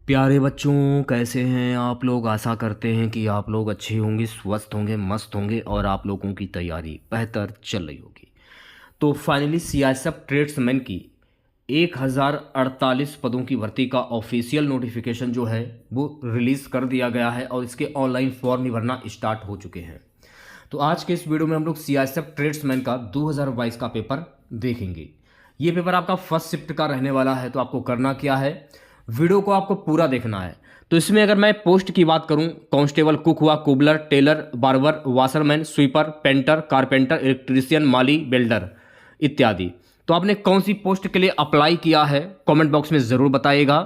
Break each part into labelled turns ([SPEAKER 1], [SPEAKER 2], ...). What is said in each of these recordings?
[SPEAKER 1] प्यारे बच्चों, कैसे हैं आप लोग। आशा करते हैं कि आप लोग अच्छे होंगे, स्वस्थ होंगे, मस्त होंगे और आप लोगों की तैयारी बेहतर चल रही होगी। तो फाइनली सीआईएसएफ ट्रेड्समैन की 1048 पदों की भर्ती का ऑफिशियल नोटिफिकेशन जो है वो रिलीज़ कर दिया गया है और इसके ऑनलाइन फॉर्म भी भरना स्टार्ट हो चुके हैं। तो आज के इस वीडियो में हम लोग सीआईएसएफ ट्रेड्समैन का 2022 का पेपर देखेंगे। ये पेपर आपका फर्स्ट शिफ्ट का रहने वाला है। तो आपको करना क्या है, वीडियो को आपको पूरा देखना है। तो इसमें अगर मैं पोस्ट की बात करूं, कांस्टेबल, कुक हुआ, cobbler, tailor, barber, washerman, sweeper, painter, carpenter, electrician, माली, बिल्डर इत्यादि। तो आपने कौन सी पोस्ट के लिए अप्लाई किया है कमेंट बॉक्स में ज़रूर बताइएगा।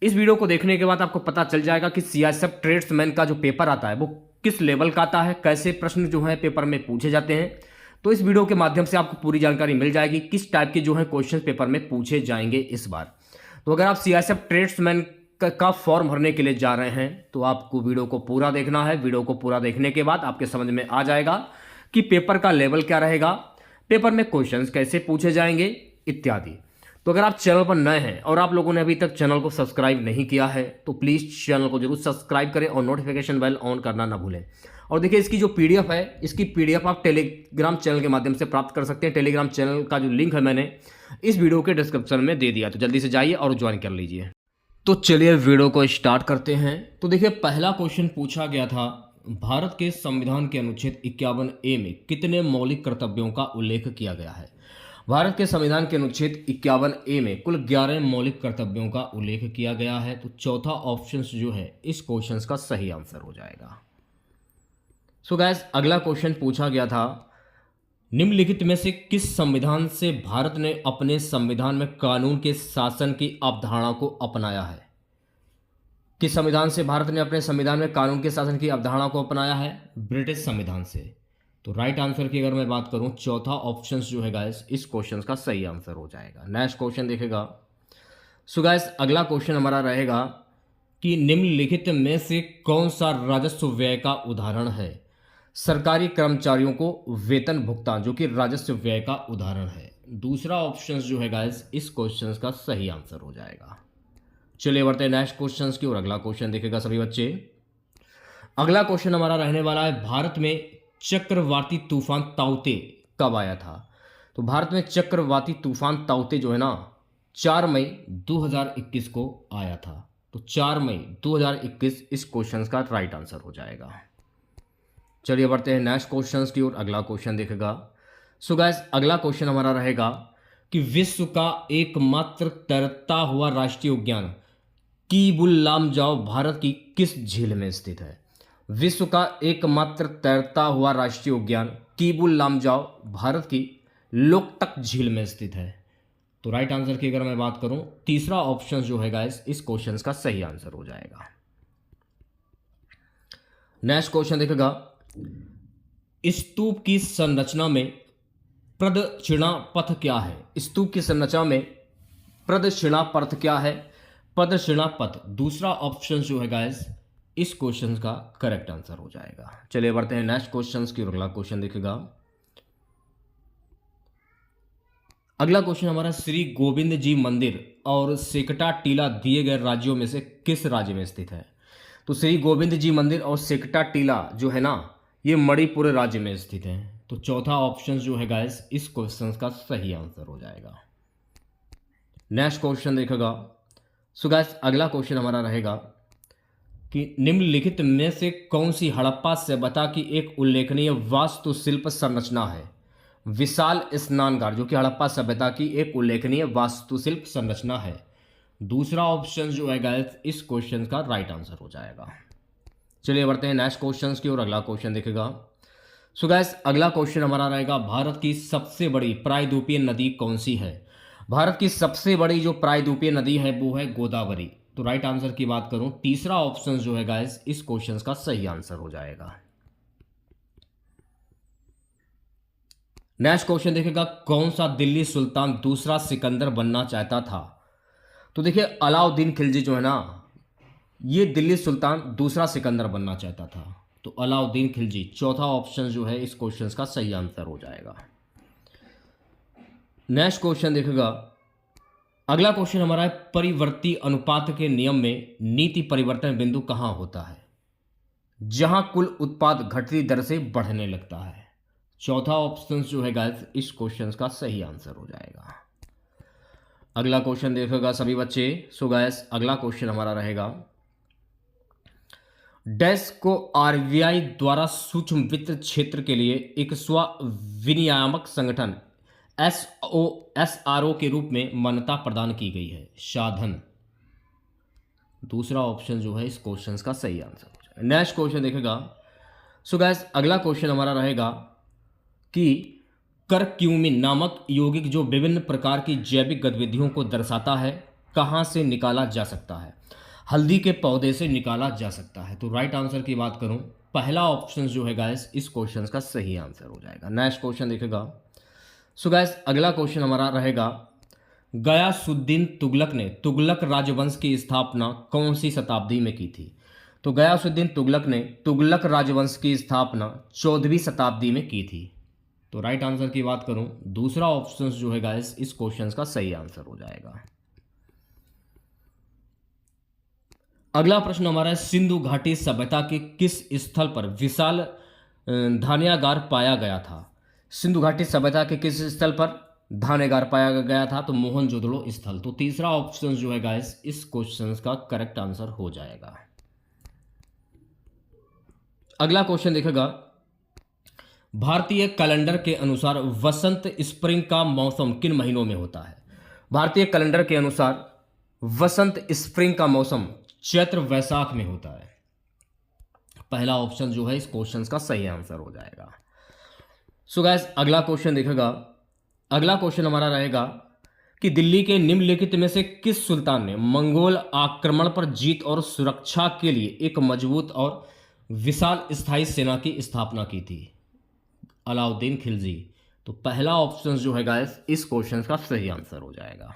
[SPEAKER 1] इस वीडियो को देखने के बाद आपको पता चल जाएगा कि सीआईएसएफ ट्रेड्समैन का जो पेपर आता है वो किस लेवल का आता है, कैसे प्रश्न जो है पेपर में पूछे जाते हैं। तो इस वीडियो के माध्यम से आपको पूरी जानकारी मिल जाएगी किस टाइप के जो है क्वेश्चन पेपर में पूछे जाएंगे इस बार। तो अगर आप सीआईएसएफ ट्रेड्समैन का फॉर्म भरने के लिए जा रहे हैं तो आपको वीडियो को पूरा देखना है। वीडियो को पूरा देखने के बाद आपके समझ में आ जाएगा कि पेपर का लेवल क्या रहेगा, पेपर में क्वेश्चंस कैसे पूछे जाएंगे इत्यादि। तो अगर आप चैनल पर नए हैं और आप लोगों ने अभी तक चैनल को सब्सक्राइब नहीं किया है तो प्लीज़ चैनल को जरूर सब्सक्राइब करें और नोटिफिकेशन बेल ऑन करना ना भूलें। और देखिए, इसकी जो पीडीएफ है, इसकी पीडीएफ आप टेलीग्राम चैनल के माध्यम से प्राप्त कर सकते हैं। टेलीग्राम चैनल का जो लिंक है मैंने इस वीडियो के डिस्क्रिप्शन में दे दिया, तो जल्दी से जाइए और ज्वाइन कर लीजिए। तो चलिए वीडियो को स्टार्ट करते हैं। तो देखिए, पहला क्वेश्चन पूछा गया था, भारत के संविधान के अनुच्छेद 51A में कितने मौलिक कर्तव्यों का उल्लेख किया गया है। भारत के संविधान के अनुच्छेद 51A में कुल 11 मौलिक कर्तव्यों का उल्लेख किया गया है। तो चौथा ऑप्शन जो है इस क्वेश्चन का सही आंसर हो जाएगा। सो गैस, अगला क्वेश्चन पूछा गया था, निम्नलिखित में से किस संविधान से भारत ने अपने संविधान में कानून के शासन की अवधारणा को अपनाया है। किस संविधान से भारत ने अपने संविधान में कानून के शासन की अवधारणा को अपनाया है? ब्रिटिश संविधान से। तो राइट आंसर की अगर मैं बात करूं, चौथा ऑप्शन जो है गाइस इस क्वेश्चन का सही आंसर हो जाएगा। नेक्स्ट क्वेश्चन देखेगा। सो गाइस, अगला क्वेश्चन हमारा रहेगा कि निम्नलिखित में से कौन सा राजस्व व्यय का उदाहरण है। सरकारी कर्मचारियों को वेतन भुगतान, जो कि राजस्व व्यय का उदाहरण है। दूसरा ऑप्शन जो है गाइस इस क्वेश्चन का सही आंसर हो जाएगा। चलिए बढ़ते हैं नेक्स्ट क्वेश्चन की और अगला क्वेश्चन देखेगा सभी बच्चे। अगला क्वेश्चन हमारा रहने वाला है, भारत में चक्रवाती तूफान ताउते कब आया था। तो भारत में चक्रवाती तूफान ताउते जो है ना 4 मई 2021 को आया था। तो 4 मई 2021 इस क्वेश्चन का राइट आंसर हो जाएगा। चलिए बढ़ते हैं नेक्स्ट क्वेश्चन की और अगला क्वेश्चन देखेगा। सो गाइस, अगला क्वेश्चन हमारा रहेगा कि विश्व का एकमात्र तैरता हुआ राष्ट्रीय उद्यान कीबुल लामजाओ भारत की किस झील में स्थित है। विश्व का एकमात्र तैरता हुआ राष्ट्रीय उद्यान कीबुल लामजाओ भारत की लोकटक झील में स्थित है। तो राइट आंसर की अगर मैं बात करूं, तीसरा ऑप्शन जो है गाइस इस क्वेश्चन का सही आंसर हो जाएगा। नेक्स्ट क्वेश्चन देखेगा, स्तूप की संरचना में प्रदक्षिणा पथ क्या है। स्तूप की संरचना में प्रदक्षिणा पथ क्या है? प्रदक्षिणा पथ। दूसरा ऑप्शन जो है गाइस इस क्वेश्चन का करेक्ट आंसर हो जाएगा। चलिए बढ़ते हैं नेक्स्ट क्वेश्चन की और अगला क्वेश्चन देखेगा। अगला क्वेश्चन हमारा, श्री गोविंद जी मंदिर और सेकटा टीला दिए गए राज्यों में से किस राज्य में स्थित है। तो श्री गोविंद जी मंदिर और सेकटा टीला जो है ना ये मणिपुर राज्य में स्थित है। तो चौथा ऑप्शन जो है गाइस इस क्वेश्चन का सही आंसर हो जाएगा। नेक्स्ट क्वेश्चन देखेगा। सो गाइस, अगला क्वेश्चन हमारा रहेगा कि निम्नलिखित में से कौन सी हड़प्पा सभ्यता की एक उल्लेखनीय वास्तुशिल्प संरचना है। विशाल स्नानघाट, जो कि हड़प्पा सभ्यता की एक उल्लेखनीय वास्तुशिल्प संरचना है। दूसरा ऑप्शन जो है गाइस इस क्वेश्चन का राइट आंसर हो जाएगा। चलिए बढ़ते हैं नेक्स्ट क्वेश्चन की और अगला क्वेश्चन देखेगा। सो गाइस, अगला क्वेश्चन हमारा रहेगा, भारत की सबसे बड़ी प्रायद्वीपीय नदी कौन सी है। भारत की सबसे बड़ी जो प्रायद्वीपीय नदी है वो है गोदावरी। तो राइट आंसर की बात करूं, तीसरा ऑप्शन जो है गाइस इस क्वेश्चन का सही आंसर हो जाएगा। नेक्स्ट क्वेश्चन देखेगा, कौन सा दिल्ली सुल्तान दूसरा सिकंदर बनना चाहता था। तो देखिए, अलाउद्दीन खिलजी जो है ना ये दिल्ली सुल्तान दूसरा सिकंदर बनना चाहता था। तो अलाउद्दीन खिलजी, चौथा ऑप्शन जो है इस क्वेश्चन का सही आंसर हो जाएगा। नेक्स्ट क्वेश्चन देखेगा, अगला क्वेश्चन हमारा है, परिवर्ती अनुपात के नियम में नीति परिवर्तन बिंदु कहां होता है? जहां कुल उत्पाद घटती दर से बढ़ने लगता है। चौथा ऑप्शन जो है गाइस इस क्वेश्चन का सही आंसर हो जाएगा। अगला क्वेश्चन देखोगा सभी बच्चे। सो गाइस अगला क्वेश्चन हमारा रहेगा, डैश को आरबीआई द्वारा सूक्ष्म वित्त क्षेत्र के लिए एक स्व विनियामक संगठन एसआरओ के रूप में मान्यता प्रदान की गई है। साधन। दूसरा ऑप्शन जो है इस क्वेश्चन का सही आंसर हो जाएगा। नेक्स्ट क्वेश्चन देखेगा। सो गाइस अगला क्वेश्चन हमारा रहेगा कि करक्यूमिन नामक यौगिक जो विभिन्न प्रकार की जैविक गतिविधियों को दर्शाता है कहां से निकाला जा सकता है? हल्दी के पौधे से निकाला जा सकता है। तो राइट आंसर की बात करूं, पहला ऑप्शन जो है गाइस इस क्वेश्चन का सही आंसर हो जाएगा। नेक्स्ट क्वेश्चन देखेगा। सो गाइस अगला क्वेश्चन हमारा रहेगा, गयासुद्दीन तुगलक ने तुगलक राजवंश की स्थापना कौन सी शताब्दी में की थी? तो गयासुद्दीन तुगलक ने तुगलक राजवंश की स्थापना 14वीं शताब्दी में की थी। तो राइट आंसर की बात करूं, दूसरा ऑप्शन जो है गाइस इस क्वेश्चन का सही आंसर हो जाएगा। अगला प्रश्न हमारा है, सिंधु घाटी सभ्यता के किस स्थल पर विशाल धान्यागार पाया गया था? सिंधु घाटी सभ्यता के किस स्थल पर धान्यागार पाया गया था? तो मोहनजोदड़ो स्थल। तो तीसरा ऑप्शन जो है गाइस इस क्वेश्चन का करेक्ट आंसर हो जाएगा। अगला क्वेश्चन देखेगा, भारतीय कैलेंडर के अनुसार वसंत स्प्रिंग का मौसम किन महीनों में होता है? भारतीय कैलेंडर के अनुसार वसंत स्प्रिंग का मौसम चैत्र वैशाख में होता है। पहला ऑप्शन जो है इस क्वेश्चन का सही आंसर हो जाएगा। सो गाइस अगला क्वेश्चन देखेगा। अगला क्वेश्चन हमारा रहेगा कि दिल्ली के निम्नलिखित में से किस सुल्तान ने मंगोल आक्रमण पर जीत और सुरक्षा के लिए एक मजबूत और विशाल स्थायी सेना की स्थापना की थी? अलाउद्दीन खिलजी। तो पहला ऑप्शन जो है गाइस इस क्वेश्चन का सही आंसर हो जाएगा।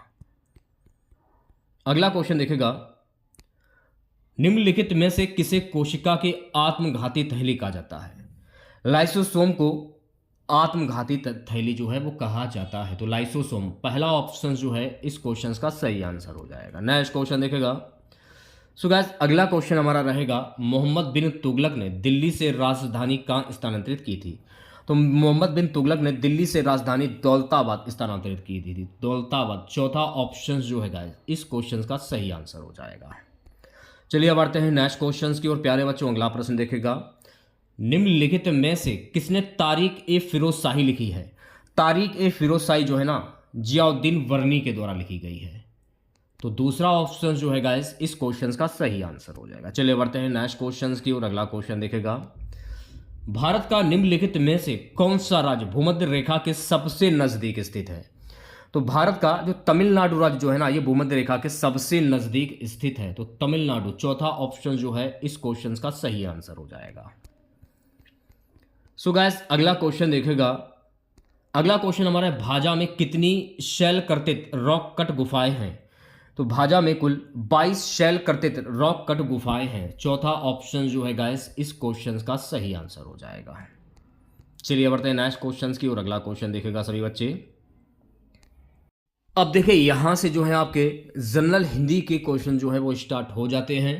[SPEAKER 1] अगला क्वेश्चन देखेगा, निम्नलिखित में से किसे कोशिका की आत्मघाती थैली कहा जाता है? लाइसोसोम को आत्मघाती थैली जो है वो कहा जाता है। तो लाइसोसोम पहला ऑप्शन जो है इस क्वेश्चन का सही आंसर हो जाएगा। नेक्स्ट क्वेश्चन देखेगा। सो गाइस अगला क्वेश्चन हमारा रहेगा, मोहम्मद बिन तुगलक ने दिल्ली से राजधानी कहां स्थानांतरित की थी? तो मोहम्मद बिन तुगलक ने दिल्ली से राजधानी दौलताबाद स्थानांतरित की थी। दौलताबाद चौथा ऑप्शन जो है गाइस इस क्वेश्चन का सही आंसर हो जाएगा। चलिए अब बढ़ते हैं नेक्स्ट क्वेश्चन की ओर। प्यारे बच्चों अगला प्रश्न देखेगा, निम्नलिखित में से किसने तारीख ए फिरोज शाही लिखी है? तारीख ए फिरोज शाही जो है ना जियाउद्दीन वर्नी के द्वारा लिखी गई है। तो दूसरा ऑप्शन जो है गाइस इस क्वेश्चन का सही आंसर हो जाएगा। चलिए बढ़ते हैं नेक्स्ट क्वेश्चन की ओर। अगला क्वेश्चन देखेगा, भारत का निम्नलिखित में से कौन सा राज्य भूमध्य रेखा के सबसे नजदीक स्थित है? तो भारत का जो तमिलनाडु राज्य जो है ना ये भूमध्य रेखा के सबसे नजदीक स्थित है। तो तमिलनाडु चौथा ऑप्शन जो है इस क्वेश्चन का सही आंसर हो जाएगा। सो गाइस अगला क्वेश्चन देखेगा। अगला क्वेश्चन हमारा है, भाजा में कितनी शैल कर्तित रॉक कट गुफाएं हैं? तो भाजा में कुल 22 शैल कर्तित रॉक कट गुफाएं हैं। चौथा ऑप्शन जो है गाइस इस क्वेश्चन का सही आंसर हो जाएगा। चलिए बढ़ते हैं नेक्स्ट क्वेश्चन की और। अगला क्वेश्चन देखेगा सभी बच्चे। अब देखिए यहां से जो है आपके जनरल हिंदी के क्वेश्चन जो है वो स्टार्ट हो जाते हैं।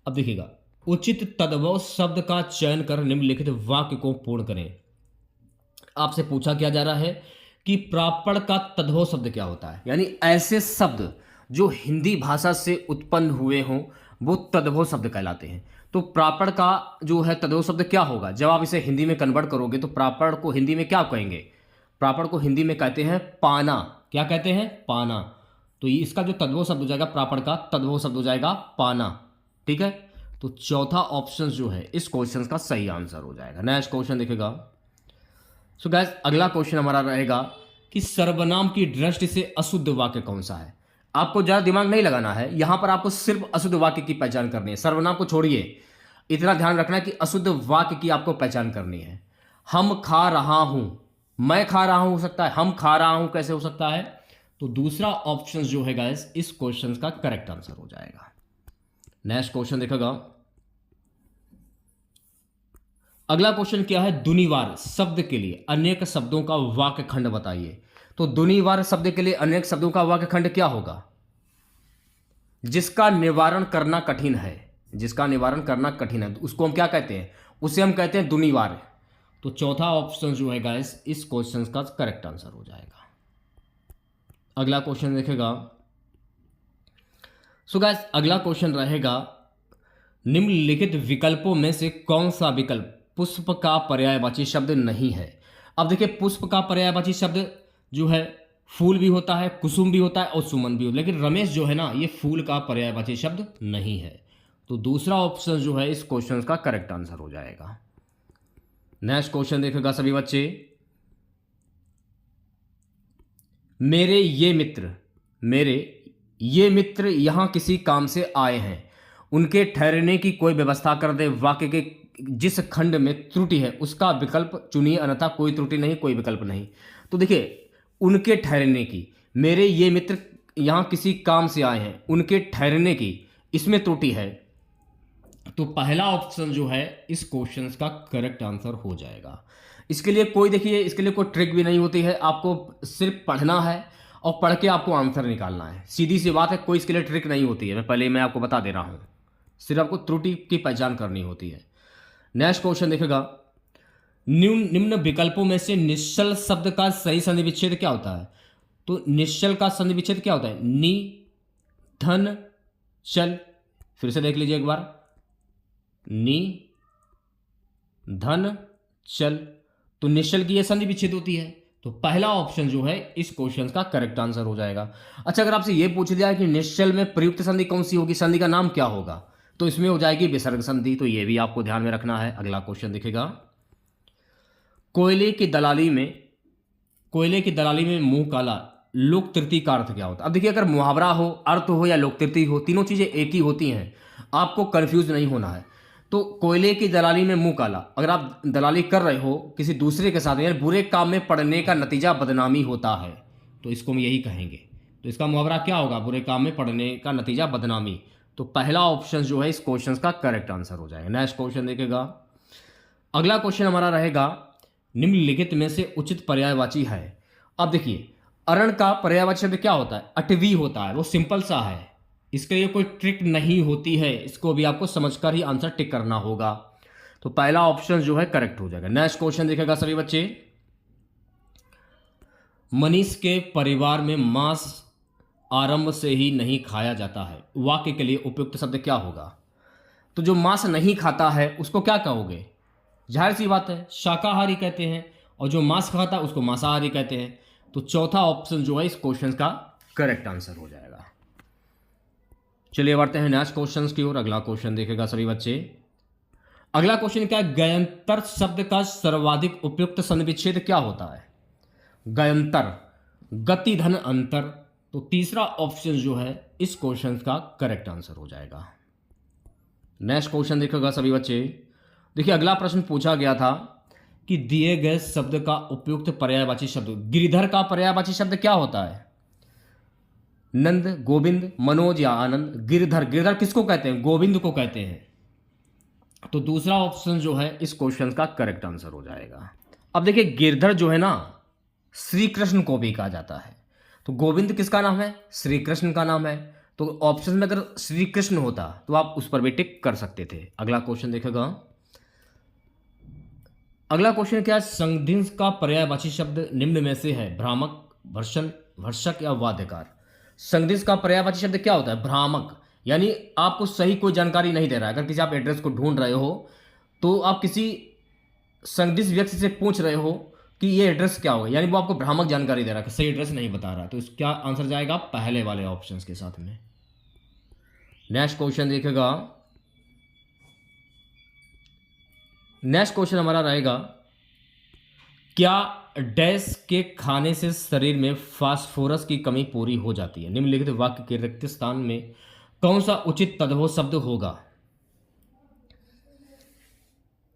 [SPEAKER 1] अब देखिएगा, उचित तद्भव शब्द का चयन कर निम्नलिखित वाक्य को पूर्ण करें। आपसे पूछा क्या जा रहा है कि प्रापण का तद्भव शब्द क्या होता है, यानी ऐसे शब्द जो हिंदी भाषा से उत्पन्न हुए हों वो तद्भव शब्द कहलाते हैं। तो प्रापण का जो है तद्भव शब्द क्या होगा? जब आप इसे हिंदी में कन्वर्ट करोगे तो प्रापण को हिंदी में क्या कहेंगे? प्रापण को हिंदी में कहते हैं पाना। क्या कहते हैं? पाना। तो इसका जो तद्भव शब्द हो जाएगा प्रापण का तद्भव शब्द हो जाएगा पाना। ठीक है, तो चौथा ऑप्शन जो है इस क्वेश्चन का सही आंसर हो जाएगा। नेक्स्ट क्वेश्चन देखेगा। सो गाइस अगला क्वेश्चन हमारा रहेगा कि सर्वनाम की दृष्टि से अशुद्ध वाक्य कौन सा है? आपको ज्यादा दिमाग नहीं लगाना है, यहां पर आपको सिर्फ अशुद्ध वाक्य की पहचान करनी है। सर्वनाम को छोड़िए, इतना ध्यान रखना है कि अशुद्ध वाक्य की आपको पहचान करनी है। हम खा रहा हूं, मैं खा रहा हूं हो सकता है, हम खा रहा हूं कैसे हो सकता है? तो दूसरा ऑप्शन जो है गाइस इस क्वेश्चन का करेक्ट आंसर हो जाएगा। नेक्स्ट क्वेश्चन देखेगा। अगला क्वेश्चन क्या है, दुनिवार शब्द के लिए अनेक शब्दों का वाक्य खंड बताइए। तो दुनिवार शब्द के लिए अनेक शब्दों का वाक्य खंड क्या होगा? जिसका निवारण करना कठिन है, जिसका निवारण करना कठिन है, उसको हम क्या कहते हैं? उसे हम कहते हैं दुनिवार्य। तो चौथा ऑप्शन जो है गाइस इस क्वेश्चन का करेक्ट आंसर हो जाएगा। अगला क्वेश्चन देखेगा। सो गाइस अगला क्वेश्चन रहेगा, निम्नलिखित विकल्पों में से कौन सा विकल्प पुष्प का पर्यायवाची शब्द नहीं है? अब देखिए, पुष्प का पर्यायवाची शब्द जो है फूल भी होता है, कुसुम भी होता है और सुमन भी होता है, लेकिन रमेश जो है ना, ये फूल का पर्यायवाची शब्द नहीं है। तो दूसरा ऑप्शन जो है इस क्वेश्चन का करेक्ट आंसर हो जाएगा। नेक्स्ट क्वेश्चन देखेगा सभी बच्चे। मेरे ये मित्र यहां किसी काम से आए हैं, उनके ठहरने की कोई व्यवस्था कर दे। वाक्य के जिस खंड में त्रुटि है उसका विकल्प चुनिए, अन्यथा कोई त्रुटि नहीं, कोई विकल्प नहीं। तो देखिए, उनके ठहरने की, मेरे ये मित्र यहां किसी काम से आए हैं, उनके ठहरने की, इसमें त्रुटि है। तो पहला ऑप्शन जो है इस क्वेश्चन का करेक्ट आंसर हो जाएगा। इसके लिए कोई, देखिए, इसके लिए कोई ट्रिक भी नहीं होती है, आपको सिर्फ पढ़ना है और पढ़ के आपको आंसर निकालना है, सीधी सी बात है। कोई इसके लिए ट्रिक नहीं होती है, मैं आपको बता दे रहा हूं, सिर्फ आपको त्रुटि की पहचान करनी होती है। नेक्स्ट क्वेश्चन देखेगा, निम्न विकल्पों में से निश्चल शब्द का सही संधि विच्छेद क्या होता है? तो निश्चल का संधि विच्छेद क्या होता है? नि धन चल। फिर से देख लीजिए एक बार, नि धन चल। तो निश्चल की यह संधि विच्छेद होती है। तो पहला ऑप्शन जो है इस क्वेश्चन का करेक्ट आंसर हो जाएगा। अच्छा, अगर आपसे यह पूछ लिया कि निश्चल में प्रयुक्त संधि कौन सी होगी, संधि का नाम क्या होगा, तो इसमें हो जाएगी विसर्ग संधि। तो यह भी आपको ध्यान में रखना है। अगला क्वेश्चन दिखेगा, कोयले की दलाली में मुंह काला, लोक तृतीय का अर्थ क्या होता है? अब देखिए, अगर मुहावरा हो, अर्थ हो या लोक तृतीय हो, तीनों चीजें एक ही होती हैं, आपको कंफ्यूज नहीं होना है। तो कोयले की दलाली में मुंह काला, अगर आप दलाली कर रहे हो किसी दूसरे के साथ, यानी बुरे काम में पड़ने का नतीजा बदनामी होता है, तो इसको हम यही कहेंगे। तो इसका मुहावरा क्या होगा? बुरे काम में पड़ने का नतीजा बदनामी। तो पहला ऑप्शन जो है इस क्वेश्चन का करेक्ट आंसर हो जाएगा। नेक्स्ट क्वेश्चन देखेगा। अगला क्वेश्चन हमारा रहेगा, निम्नलिखित में से उचित पर्यायवाची है। अब देखिए, अरण का पर्यायवाची शब्द क्या होता है? अटवी होता है। वो सिंपल सा है, इसके लिए कोई ट्रिक नहीं होती है, इसको भी आपको समझकर ही आंसर टिक करना होगा। तो पहला ऑप्शन जो है करेक्ट हो जाएगा। नेक्स्ट क्वेश्चन देखेगा सभी बच्चे, मनीष के परिवार में मांस आरंभ से ही नहीं खाया जाता है, वाक्य के लिए उपयुक्त शब्द क्या होगा? तो जो मांस नहीं खाता है उसको क्या कहोगे? जाहिर सी बात है, शाकाहारी कहते हैं, और जो मांस खाता है उसको मांसाहारी कहते हैं। तो चौथा ऑप्शन जो है इस क्वेश्चन का करेक्ट आंसर हो जाएगा। चलिए बढ़ते हैं नेक्स्ट क्वेश्चन की ओर। अगला क्वेश्चन देखेगा सभी बच्चे। अगला क्वेश्चन क्या है? गयंतर शब्द का सर्वाधिक उपयुक्त संधि विच्छेद क्या होता है? गयंतर, गति धन अंतर। तो तीसरा ऑप्शन जो है इस क्वेश्चन का करेक्ट आंसर हो जाएगा। नेक्स्ट क्वेश्चन देखेगा सभी बच्चे। देखिए, अगला प्रश्न पूछा गया था कि दिए गए शब्द का उपयुक्त पर्यायवाची शब्द, गिरिधर का पर्यायवाची शब्द क्या होता है? नंद, गोविंद, मनोज या आनंद। गिरधर, गिरधर किसको कहते हैं? गोविंद को कहते हैं। तो दूसरा ऑप्शन जो है इस क्वेश्चन का करेक्ट आंसर हो जाएगा। अब देखिए, गिरधर जो है ना, श्री कृष्ण को भी कहा जाता है। तो गोविंद किसका नाम है? श्री कृष्ण का नाम है। तो ऑप्शन में अगर श्री कृष्ण होता तो आप उस पर भी टिक कर सकते थे। अगला क्वेश्चन देखेगा। अगला क्वेश्चन क्या है? संधिंस का पर्यायवाची शब्द निम्न में से है? भ्रामक, भर्षण, भर्षक या वाद्यकार। संधिंस का पर्यायवाची शब्द क्या होता है? भ्रामक, यानी आपको सही कोई जानकारी नहीं दे रहा है। अगर किसी आप एड्रेस को ढूंढ रहे हो तो आप किसी संदिग्ध व्यक्ति से पूछ रहे हो कि ये एड्रेस क्या होगा, यानी वो आपको भ्रामक जानकारी दे रहा है, सही एड्रेस नहीं बता रहा। तो इसका आंसर जाएगा पहले वाले ऑप्शन के साथ में। नेक्स्ट क्वेश्चन देखेगा। नेक्स्ट क्वेश्चन हमारा रहेगा, क्या डैश के खाने से शरीर में फास्फोरस की कमी पूरी हो जाती है? निम्नलिखित वाक्य के रिक्त स्थान में कौन सा उचित तद्भव शब्द होगा?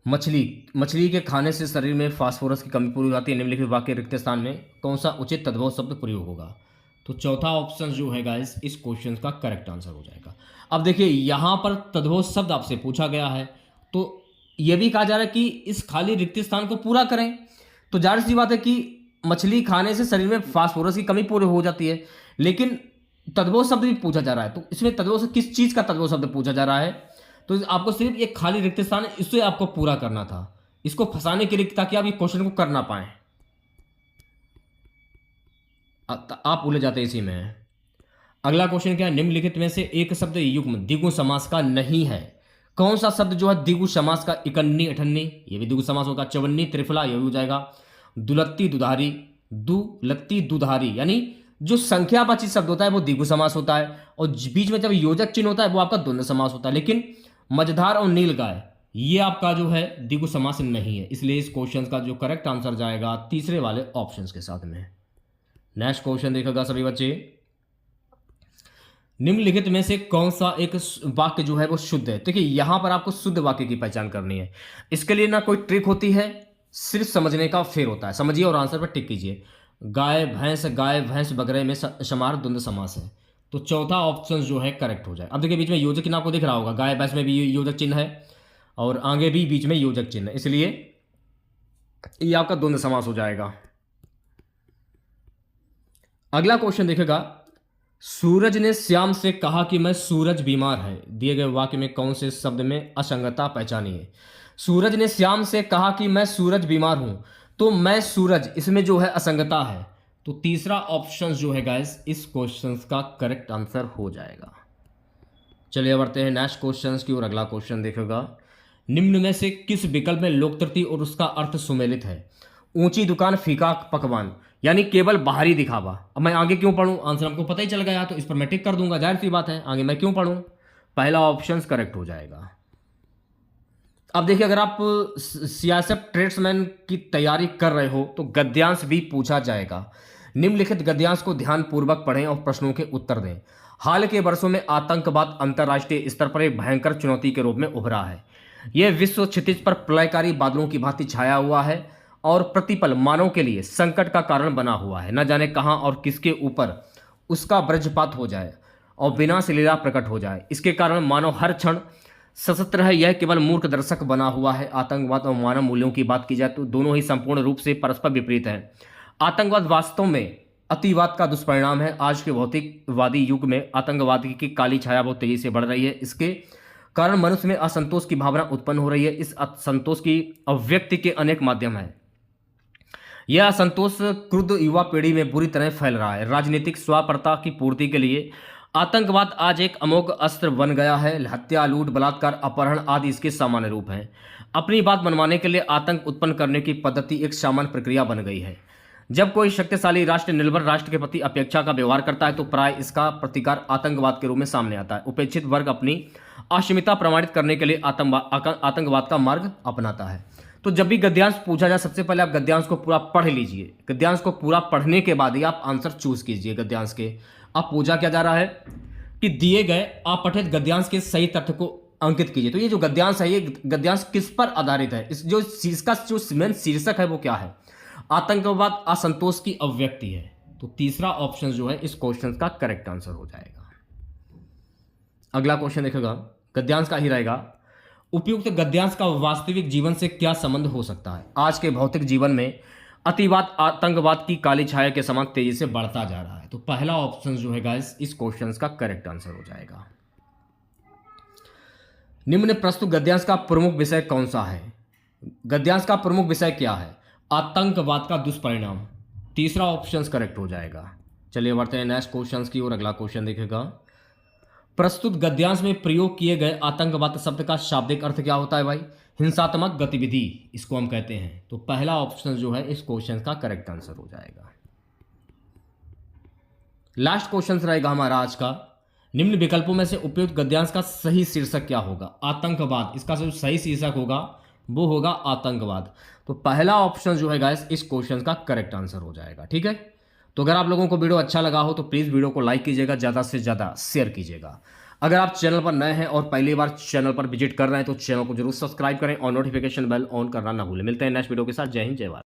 [SPEAKER 1] मछली के खाने से शरीर में फास्फोरस की कमी पूरी हो जाती है। निम्नलिखित वाक्य के रिक्त स्थान में कौन सा उचित तद्भव शब्द प्रयोग होगा? तो चौथा ऑप्शन जो है गाइस इस क्वेश्चन का करेक्ट आंसर हो जाएगा। अब देखिए, यहां पर तद्भव शब्द आपसे पूछा गया है, तो यह भी कहा जा रहा है कि इस खाली रिक्त स्थान को पूरा करें। तो जाहिर सी बात है कि मछली खाने से शरीर में फास्फोरस की कमी पूरी हो जाती है, लेकिन तद्भव शब्द भी पूछा जा रहा है, तो इसमें तद्भव से किस चीज का तद्भव शब्द पूछा जा रहा है? तो आपको सिर्फ एक खाली रिक्त स्थान है, इसे आपको पूरा करना था, इसको फंसाने के लिए, ताकि आप ये क्वेश्चन को कर ना पाए, आप उलझ जाते इसी में। अगला क्वेश्चन क्या है? निम्नलिखित में से एक शब्द युग्म द्विगु समास का नहीं है। कौन सा शब्द जो है द्विगु समास का? इकन्नी अठन्नी, ये भी द्विगु समास होगा। चवन्नी त्रिफला, ये भी हो जाएगा। दुलत्ती दुधारी, दुलत्ती दुधारी, यानी जो संख्यावाची शब्द होता है वो द्विगु समास होता है, और बीच में जब योजक चिन्ह होता है वो आपका द्वंद्व समास होता है। लेकिन मझधार और नीलगाय ये आपका जो है द्विगु समास नहीं है, इसलिए इस क्वेश्चन का जो करेक्ट आंसर जाएगा तीसरे वाले ऑप्शन के साथ में। नेक्स्ट क्वेश्चन देखिएगा सभी बच्चे, निम्नलिखित में से कौन सा एक वाक्य जो है वो शुद्ध है? देखिए यहां पर आपको शुद्ध वाक्य की पहचान करनी है। इसके लिए ना कोई ट्रिक होती है, सिर्फ समझने का फेर होता है। समझिए और आंसर पर टिक कीजिए। गाय भैंस बगरे में समार द्वंद्व समास है, तो चौथा ऑप्शन जो है करेक्ट हो जाए। अब देखिए बीच में योजक चिन्ह आपको दिख रहा होगा, गाय भैंस में भी योजक चिन्ह है और आगे भी बीच में योजक चिन्ह है, इसलिए ये आपका द्वंद्व समास हो जाएगा। अगला क्वेश्चन देखेगा, सूरज ने श्याम से कहा कि मैं सूरज बीमार है। दिए गए वाक्य में कौन से शब्द में असंगतता पहचानिए? सूरज ने श्याम से कहा कि मैं सूरज बीमार हूं, तो मैं सूरज, इसमें जो है असंगतता है, तो तीसरा ऑप्शन जो है गाइस इस क्वेश्चन का करेक्ट आंसर हो जाएगा। चलिए बढ़ते हैं नेक्स्ट क्वेश्चन की ओर। अगला क्वेश्चन देखेगा, निम्न में से किस विकल्प में लोकतृप्ति और उसका अर्थ सुमेलित है? ऊंची दुकान, फीका पकवान, यानी केवल बाहरी दिखावा। अब मैं आगे क्यों पढ़ूं? आंसर हमको पता ही चल गया, तो इस पर मैं टिक कर दूंगा, जाहिर सी बात है, आगे मैं क्यों पढ़ूं? पहला ऑप्शन करेक्ट हो जाएगा। अब देखिए अगर आप सीआईएसएफ ट्रेड्समैन की तैयारी कर रहे हो तो गद्यांश भी पूछा जाएगा। निम्नलिखित गद्यांश को ध्यानपूर्वक पढ़ें और प्रश्नों के उत्तर दें। हाल के वर्षों में आतंकवाद अंतर्राष्ट्रीय स्तर पर एक भयंकर चुनौती के रूप में उभरा है। यह विश्व क्षितिज पर प्रलयकारी बादलों की भांति छाया हुआ है और प्रतिपल मानव के लिए संकट का कारण बना हुआ है। न जाने कहां और किसके ऊपर उसका वज्रपात हो जाए और विनाश लीला प्रकट हो जाए। इसके कारण मानव हर क्षण सशस्त्र है, यह केवल मूर्ख दर्शक बना हुआ है। आतंकवाद और मानव मूल्यों की बात की जाए तो दोनों ही संपूर्ण रूप से परस्पर विपरीत हैं। आतंकवाद वास्तव में अतिवाद का दुष्परिणाम है। आज के भौतिकवादी युग में आतंकवाद की काली छाया बहुत तेजी से बढ़ रही है। इसके कारण मनुष्य में असंतोष की भावना उत्पन्न हो रही है। इस असंतोष की अभिव्यक्ति के अनेक माध्यम हैं। यह असंतोष क्रुद्ध युवा पीढ़ी में बुरी तरह फैल रहा है। राजनीतिक स्वार्थता की पूर्ति के लिए आतंकवाद आज एक अमोघ अस्त्र बन गया है। हत्या, लूट, बलात्कार, अपहरण आदि इसके सामान्य रूप हैं। अपनी बात मनवाने के लिए आतंक उत्पन्न करने की पद्धति एक सामान्य प्रक्रिया बन गई है। जब कोई शक्तिशाली राष्ट्र निर्भर राष्ट्र के प्रति अपेक्षा का व्यवहार करता है तो प्राय इसका प्रतिकार आतंकवाद के रूप में सामने आता है। उपेक्षित वर्ग अपनी अक्षमता प्रमाणित करने के लिए आतंकवाद का मार्ग अपनाता है। तो जब भी गद्यांश पूछा जाए सबसे पहले आप गद्यांश को पूरा पढ़ लीजिए। गद्यांश को पूरा पढ़ने के बाद ही आप आंसर चूज कीजिए गद्यांश के। अब पूछा क्या जा रहा है कि दिए गए अपठित गद्यांश के सही तथ्य को अंकित कीजिए। तो ये जो गद्यांश है, ये गद्यांश किस पर आधारित है? इस जो इसका जो मेन शीर्षक है वो क्या है? आतंकवाद असंतोष की अभिव्यक्ति है। तो तीसरा ऑप्शन जो है इस क्वेश्चन का करेक्ट आंसर हो जाएगा। अगला क्वेश्चन देखेगा, गद्यांश का ही रहेगा। उपयुक्त गद्यांश का वास्तविक जीवन से क्या संबंध हो सकता है? आज के भौतिक जीवन में अतिवाद आतंकवाद की काली छाया के समान तेजी से बढ़ता जा रहा है। तो पहला ऑप्शन जो है गाइस इस क्वेश्चन का करेक्ट आंसर हो जाएगा। निम्न प्रस्तुत गद्यांश का प्रमुख विषय कौन सा है? गद्यांश का प्रमुख विषय क्या है? आतंकवाद का दुष्परिणाम। तीसरा ऑप्शन करेक्ट हो जाएगा। चलिए बढ़ते हैं नेक्स्ट क्वेश्चन की ओर। अगला क्वेश्चन देखेगा, प्रस्तुत गद्यांश में प्रयोग किए गए आतंकवाद शब्द का शाब्दिक अर्थ क्या होता है भाई? हिंसात्मक गतिविधि इसको हम कहते हैं। तो पहला ऑप्शन जो है इस क्वेश्चन का करेक्ट आंसर हो जाएगा। लास्ट क्वेश्चन रहेगा हमारा आज का, निम्न विकल्पों में से उपयुक्त गद्यांश का सही शीर्षक क्या होगा? आतंकवाद, इसका जो सही शीर्षक होगा वो होगा आतंकवाद। तो पहला ऑप्शन जो है गाइस इस क्वेश्चन का करेक्ट आंसर हो जाएगा। ठीक है, तो अगर आप लोगों को वीडियो अच्छा लगा हो तो प्लीज़ वीडियो को लाइक कीजिएगा, ज़्यादा से ज़्यादा शेयर कीजिएगा। अगर आप चैनल पर नए हैं और पहली बार चैनल पर विजिट कर रहे हैं तो चैनल को जरूर सब्सक्राइब करें और नोटिफिकेशन बेल ऑन करना ना भूलें। मिलते हैं नेक्स्ट वीडियो के साथ। जय हिंद, जय भारत।